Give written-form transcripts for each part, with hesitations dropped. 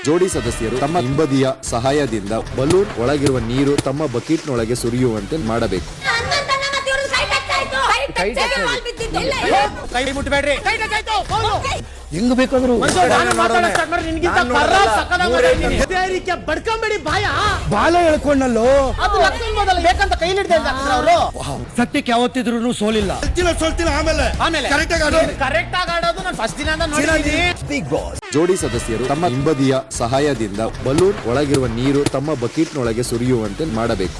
ಜೋಡಿ ಸದಸ್ಯರು ತಮ್ಮ ಹಿಂಬದಿಯ ಸಹಾಯದಿಂದ ಬಲೂನ್ ಒಳಗಿರುವ ನೀರು ತಮ್ಮ ಬಕೆಟ್ನೊಳಗೆ ಸುರಿಯುವಂತೆ ಮಾಡಬೇಕು. ಕೈ ಮುಟ್ಟಬೇಡ್ರಿ. ಹೆಂಗ್ ಬೇಕಾದ್ರು ಬಡ್ಕೊಂಬೇಡಿ. ಬಾಲ ಹೇಳ್ಕೊಂಡಲ್ಲೋ ಬೇಕಂತ ಕೈ ಅವರು ಸತ್ಯಕ್ಕೆ ಯಾವತ್ತಿದ್ರು ಸೋಲಿಲ್ಲ. ಆಮೇಲೆ ಕರೆಕ್ಟ್ ಆಗಿ ಆಡೋದು ನಾನು ಫಸ್ಟ್ ದಿನ ಬಿಗ್ ಬಾಸ್. ಜೋಡಿ ಸದಸ್ಯರು ತಮ್ಮ ಹಿಂಬದಿಯ ಸಹಾಯದಿಂದ ಬಲೂನ್ ಒಳಗಿರುವ ನೀರು ತಮ್ಮ ಬಕೆಟ್ನೊಳಗೆ ಸುರಿಯುವಂತೆ ಮಾಡಬೇಕು.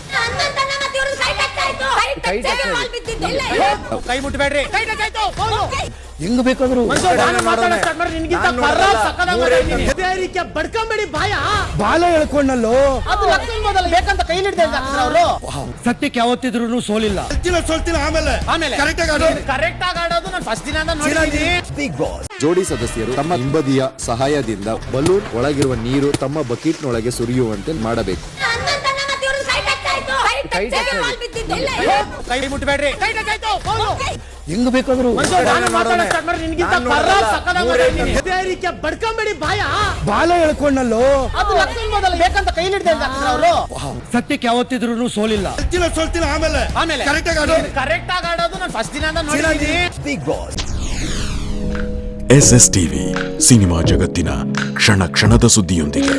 ಕೈ ಮುಟ್ಟಬೇಡ್ರಿ. ಹೆಂಗ್ ಬೇಕಾದ್ರು ಬಡ್ಕೊಂಬೇಡಿ. ಬಾಲ ಹೇಳ್ಕೊಂಡಲ್ಲೋ ಬೇಕಂತ ಕೈ ಅವರು ಸತ್ಯಕ್ಕೆ ಯಾವತ್ತಿದ್ರು ಸೋಲಿಲ್ಲ. ಆಮೇಲೆ ಕರೆಕ್ಟ್ ಆಗಿ ಆಡೋದು ನಾನು ಫಸ್ಟ್ ದಿನ ಬಿಗ್ ಬಾಸ್. ಜೋಡಿ ಸದಸ್ಯರು ತಮ್ಮ ಹಿಂಬದಿಯ ಸಹಾಯದಿಂದ ಬಲೂನ್ ಒಳಗಿರುವ ನೀರು ತಮ್ಮ ಬಕೆಟ್ನೊಳಗೆ ಸುರಿಯುವಂತೆ ಮಾಡಬೇಕು. ಕೈ ಮುಟ್ಟಬೇಡ್ರಿ. ಹೆಂಗ್ ಬೇಕಾದ್ರು ಬಡ್ಕೊಂಬೇಡಿ. ಬಾಲ ಹೇಳ್ಕೊಂಡಲ್ಲೋ ಬೇಕಂತ ಕೈ ಅವರು ಸತ್ಯಕ್ಕೆ ಯಾವತ್ತಿದ್ರು ಸೋಲಿಲ್ಲ. ಆಮೇಲೆ ಕರೆಕ್ಟ್ ಆಗಿ ಆಡೋದು ನಾನು ಫಸ್ಟ್ ದಿನ big boss. SS TV cinema ಜಗತ್ತಿನ ಕ್ಷಣ ಕ್ಷಣದ ಸುದ್ದಿಯೊಂದಿಗೆ.